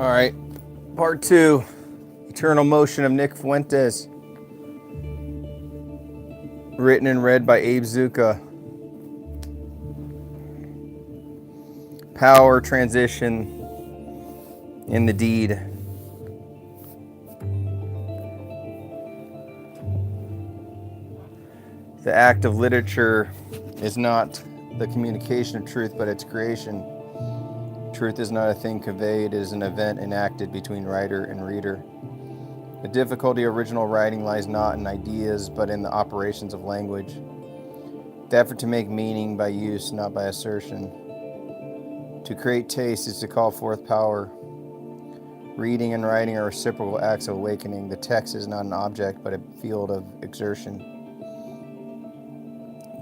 All right, part 2, Eternal Motion of Nick Fuentes. Written and read by Abe Zucca. Power, transition, in the deed. The act of literature is not the communication of truth, but its creation. Truth is not a thing conveyed, it is an event enacted between writer and reader. The difficulty of original writing lies not in ideas, but in the operations of language. The effort to make meaning by use, not by assertion. To create taste is to call forth power. Reading and writing are reciprocal acts of awakening. The text is not an object, but a field of exertion.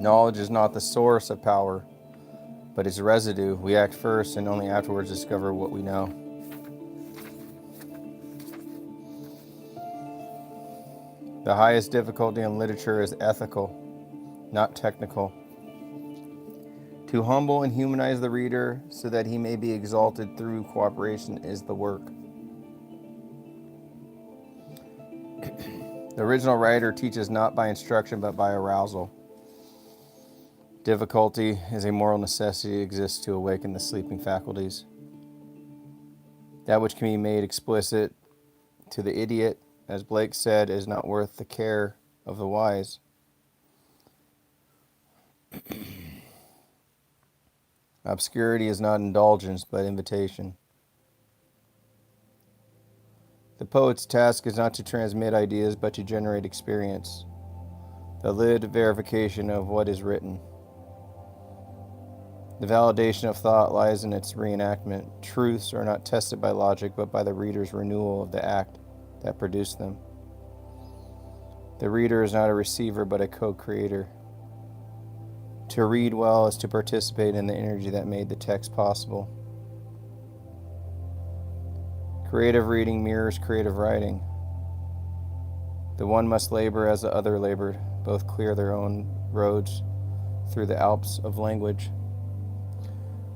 Knowledge is not the source of power, but its residue. We act first and only afterwards discover what we know. The highest difficulty in literature is ethical, not technical. To humble and humanize the reader so that he may be exalted through cooperation is the work. The original writer teaches not by instruction but by arousal. Difficulty is a moral necessity that exists to awaken the sleeping faculties. That which can be made explicit to the idiot, as Blake said, is not worth the care of the wise. Obscurity is not indulgence, but invitation. The poet's task is not to transmit ideas, but to generate experience, the lived verification of what is written. The validation of thought lies in its reenactment. Truths are not tested by logic, but by the reader's renewal of the act that produced them. The reader is not a receiver, but a co-creator. To read well is to participate in the energy that made the text possible. Creative reading mirrors creative writing. The one must labor as the other labored, both clear their own roads through the Alps of language.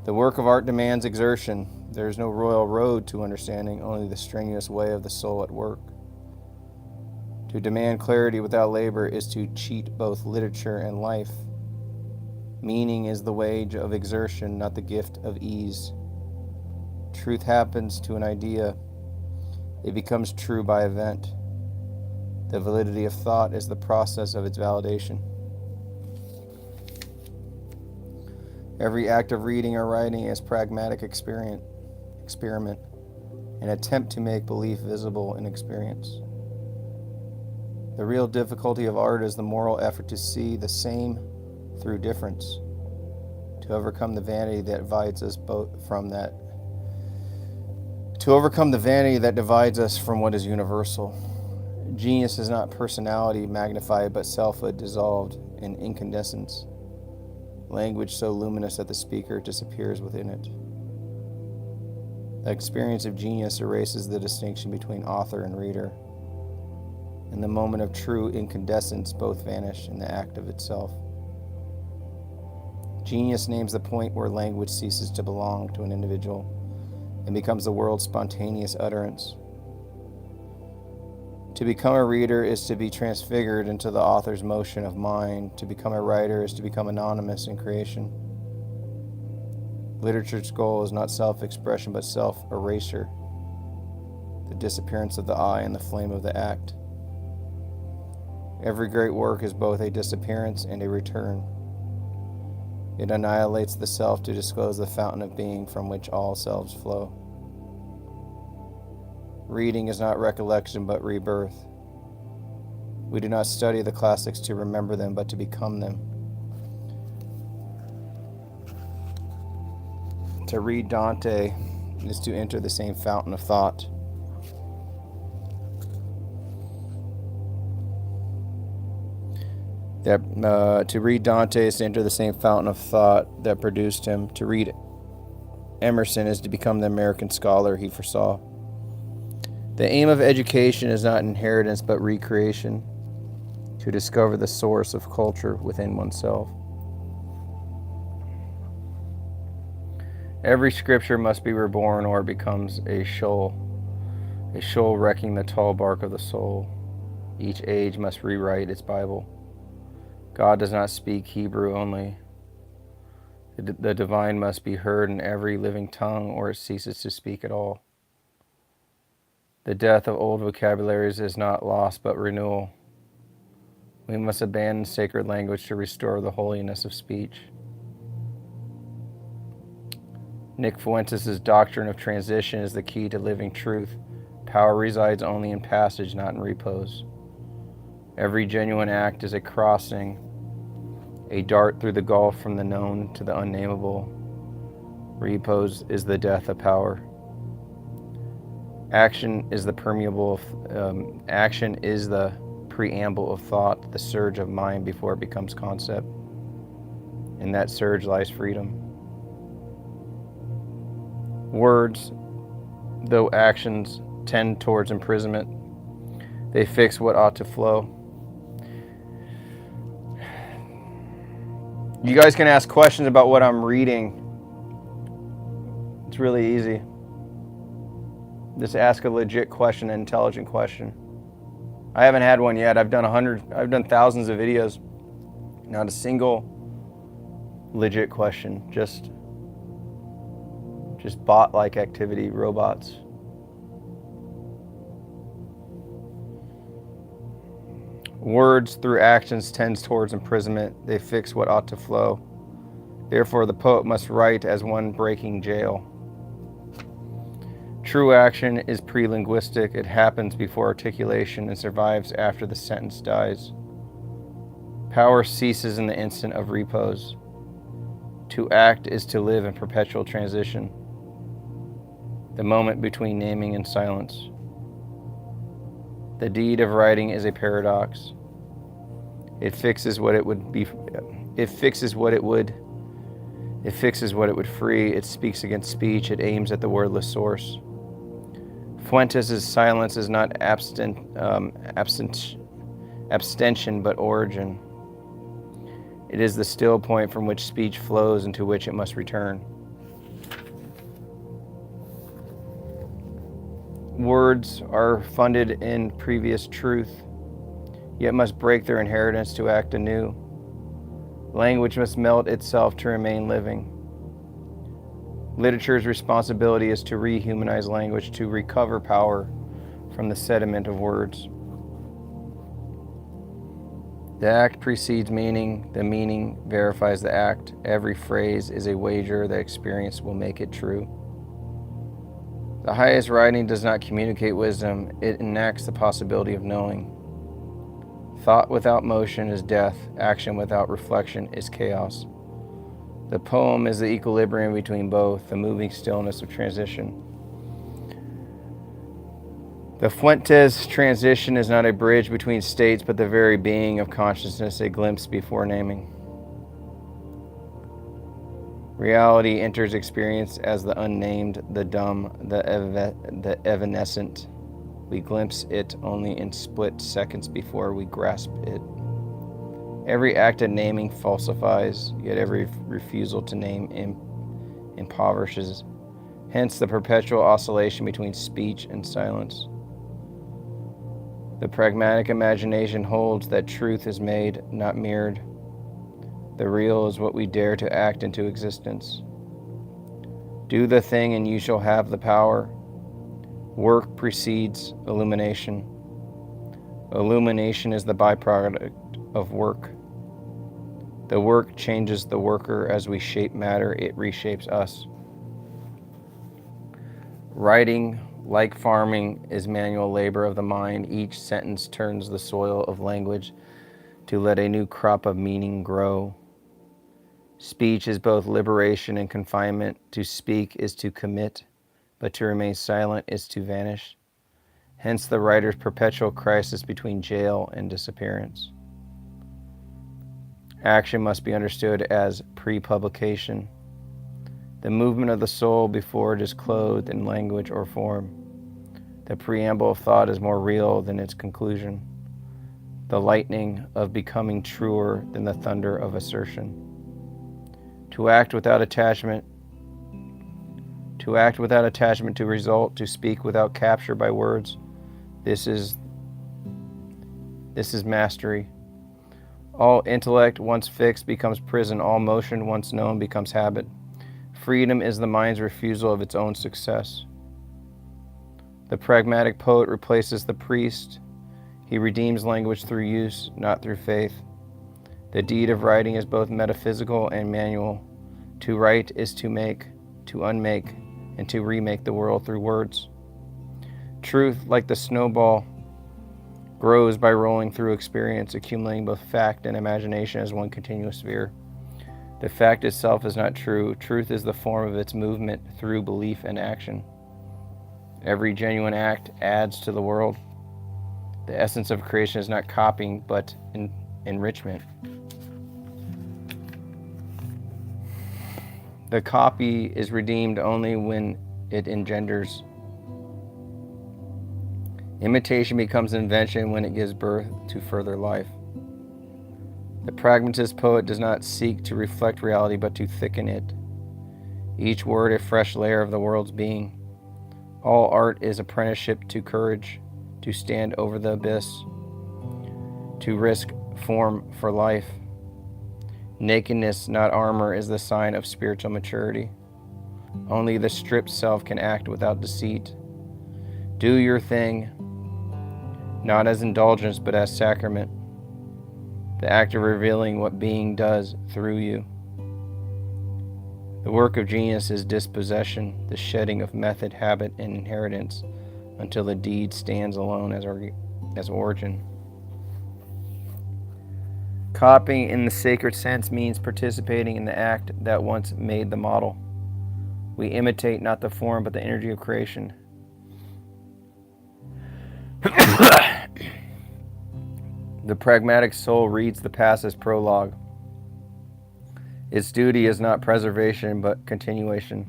The work of art demands exertion. There is no royal road to understanding, only the strenuous way of the soul at work. To demand clarity without labor is to cheat both literature and life. Meaning is the wage of exertion, not the gift of ease. Truth happens to an idea. It becomes true by event. The validity of thought is the process of its validation. Every act of reading or writing is pragmatic experiment, an attempt to make belief visible in experience. The real difficulty of art is the moral effort to see the same through difference, to overcome the vanity that divides us from what is universal. Genius is not personality magnified, but selfhood dissolved in incandescence. Language so luminous that the speaker disappears within it. The experience of genius erases the distinction between author and reader. In the moment of true incandescence, both vanish in the act of itself. Genius names the point where language ceases to belong to an individual and becomes the world's spontaneous utterance. To become a reader is to be transfigured into the author's motion of mind. To become a writer is to become anonymous in creation. Literature's goal is not self-expression, but self-erasure, the disappearance of the I and the flame of the act. Every great work is both a disappearance and a return. It annihilates the self to disclose the fountain of being from which all selves flow. Reading is not recollection, but rebirth. We do not study the classics to remember them, but to become them. To read Dante is to enter the same fountain of thought. To read Dante is to enter the same fountain of thought that produced him. To read Emerson is to become the American scholar he foresaw. The aim of education is not inheritance, but recreation, to discover the source of culture within oneself. Every scripture must be reborn or it becomes a shoal wrecking the tall bark of the soul. Each age must rewrite its Bible. God does not speak Hebrew only. The divine must be heard in every living tongue or it ceases to speak at all. The death of old vocabularies is not loss but renewal. We must abandon sacred language to restore the holiness of speech. Nick Fuentes' doctrine of transition is the key to living truth. Power resides only in passage, not in repose. Every genuine act is a crossing, a dart through the gulf from the known to the unnameable. Repose is the death of power. Action is the preamble of thought, the surge of mind before it becomes concept. In that surge lies freedom. Words, though actions, tend towards imprisonment. They fix what ought to flow. You guys can ask questions about what I'm reading. It's really easy. Just ask a legit question, an intelligent question. I haven't had one yet. I've done thousands of videos. Not a single legit question. Just bot-like activity, robots. Words through actions tends towards imprisonment. They fix what ought to flow. Therefore, the poet must write as one breaking jail. True action is pre-linguistic. It happens before articulation and survives after the sentence dies. Power ceases in the instant of repose. To act is to live in perpetual transition. The moment between naming and silence. The deed of writing is a paradox. It fixes what it would be. It fixes what it would free. It speaks against speech. It aims at the wordless source. Fuentes' silence is not abstention, but origin. It is the still point from which speech flows and to which it must return. Words are funded in previous truth, yet must break their inheritance to act anew. Language must melt itself to remain living. Literature's responsibility is to rehumanize language, to recover power from the sediment of words. The act precedes meaning. The meaning verifies the act. Every phrase is a wager. The experience will make it true. The highest writing does not communicate wisdom. It enacts the possibility of knowing. Thought without motion is death. Action without reflection is chaos. The poem is the equilibrium between both, the moving stillness of transition. The Fuentes transition is not a bridge between states, but the very being of consciousness, a glimpse before naming. Reality enters experience as the unnamed, the dumb, the evanescent. We glimpse it only in split seconds before we grasp it. Every act of naming falsifies, yet every refusal to name impoverishes. Hence the perpetual oscillation between speech and silence. The pragmatic imagination holds that truth is made, not mirrored. The real is what we dare to act into existence. Do the thing and you shall have the power. Work precedes illumination. Illumination is the byproduct of work. The work changes the worker. As we shape matter, it reshapes us. Writing, like farming, is manual labor of the mind. Each sentence turns the soil of language to let a new crop of meaning grow. Speech is both liberation and confinement. To speak is to commit, but to remain silent is to vanish. Hence the writer's perpetual crisis between jail and disappearance. Action must be understood as pre-publication, the movement of the soul before it is clothed in language or form. The preamble of thought is more real than its conclusion, the lightning of becoming truer than the thunder of assertion. To act without attachment To act without attachment to result, to speak without capture by words, this is mastery. All intellect, once fixed, becomes prison. All motion, once known, becomes habit. Freedom is the mind's refusal of its own success. The pragmatic poet replaces the priest. He redeems language through use, not through faith. The deed of writing is both metaphysical and manual. To write is to make, to unmake, and to remake the world through words. Truth, like the snowball, grows by rolling through experience, accumulating both fact and imagination as one continuous sphere. The fact itself is not true. Truth is the form of its movement through belief and action. Every genuine act adds to the world. The essence of creation is not copying, but enrichment. The copy is redeemed only when it engenders. Imitation becomes invention when it gives birth to further life. The pragmatist poet does not seek to reflect reality, but to thicken it. Each word a fresh layer of the world's being. All art is apprenticeship to courage, to stand over the abyss, to risk form for life. Nakedness, not armor, is the sign of spiritual maturity. Only the stripped self can act without deceit. Do your thing, not as indulgence, but as sacrament. The act of revealing what being does through you. The work of genius is dispossession, the shedding of method, habit, and inheritance, until the deed stands alone as origin. Copying in the sacred sense means participating in the act that once made the model. We imitate not the form, but the energy of creation. The pragmatic soul reads the past as prologue. Its duty is not preservation, but continuation.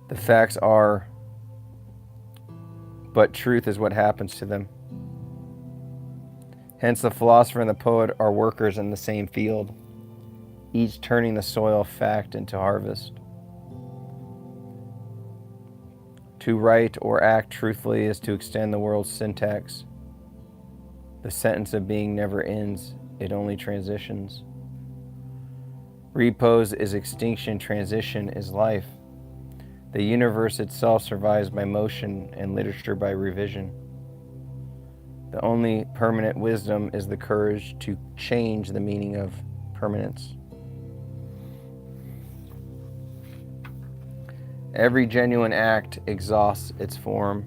The facts are, but truth is what happens to them. Hence, the philosopher and the poet are workers in the same field, each turning the soil of fact into harvest. To write or act truthfully is to extend the world's syntax. The sentence of being never ends, it only transitions. Repose is extinction, transition is life. The universe itself survives by motion and literature by revision. The only permanent wisdom is the courage to change the meaning of permanence. Every genuine act exhausts its form.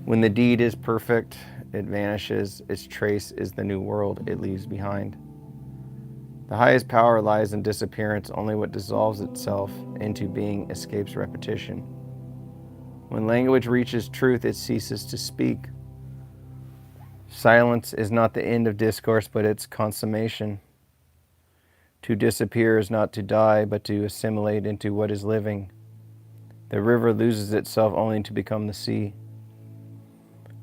When the deed is perfect, it vanishes. Its trace is the new world it leaves behind. The highest power lies in disappearance. Only what dissolves itself into being escapes repetition. When language reaches truth, it ceases to speak. Silence is not the end of discourse, but its consummation. To disappear is not to die, but to assimilate into what is living. The river loses itself only to become the sea.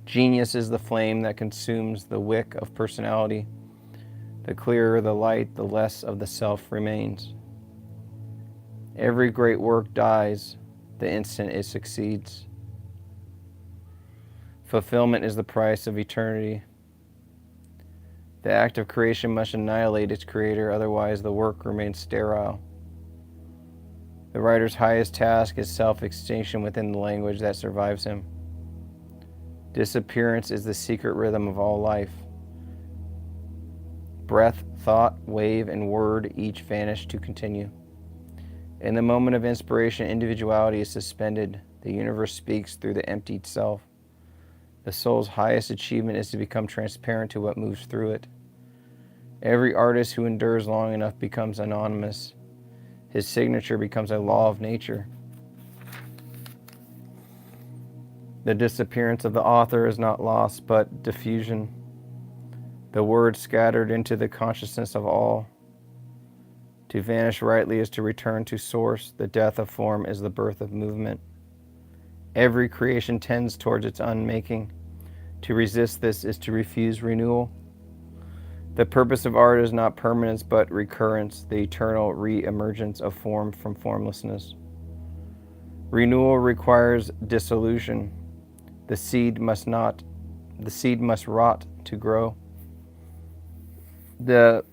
Genius is the flame that consumes the wick of personality. The clearer the light, the less of the self remains. Every great work dies the instant it succeeds. Fulfillment is the price of eternity. The act of creation must annihilate its creator, otherwise the work remains sterile. The writer's highest task is self-extinction within the language that survives him. Disappearance is the secret rhythm of all life. Breath, thought, wave, and word each vanish to continue. In the moment of inspiration, individuality is suspended. The universe speaks through the emptied self. The soul's highest achievement is to become transparent to what moves through it. Every artist who endures long enough becomes anonymous. His signature becomes a law of nature. The disappearance of the author is not loss, but diffusion. The word scattered into the consciousness of all. To vanish rightly is to return to source. The death of form is the birth of movement. Every creation tends towards its unmaking. To resist this is to refuse renewal. The purpose of art is not permanence but recurrence, the eternal re-emergence of form from formlessness. Renewal requires dissolution. The seed must rot to grow. The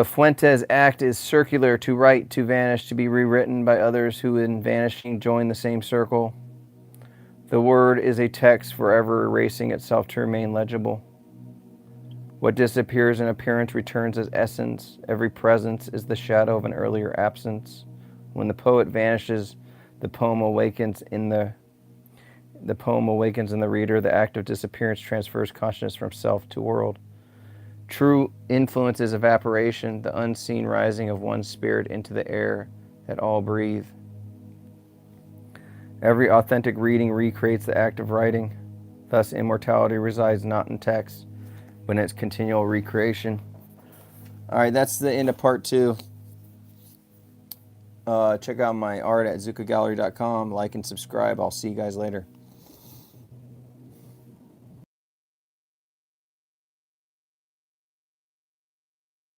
Fuentes act is circular, to write, to vanish, to be rewritten by others who in vanishing join the same circle. The word is a text forever erasing itself to remain legible. What disappears in appearance returns as essence. Every presence is the shadow of an earlier absence. When the poet vanishes, the poem awakens in the reader. The act of disappearance transfers consciousness from self to world. True influence is evaporation, the unseen rising of one's spirit into the air that all breathe. Every authentic reading recreates the act of writing. Thus, immortality resides not in text, but in its continual recreation. All right, that's the end of part 2. Check out my art at zuccagallery.com. Like and subscribe. I'll see you guys later.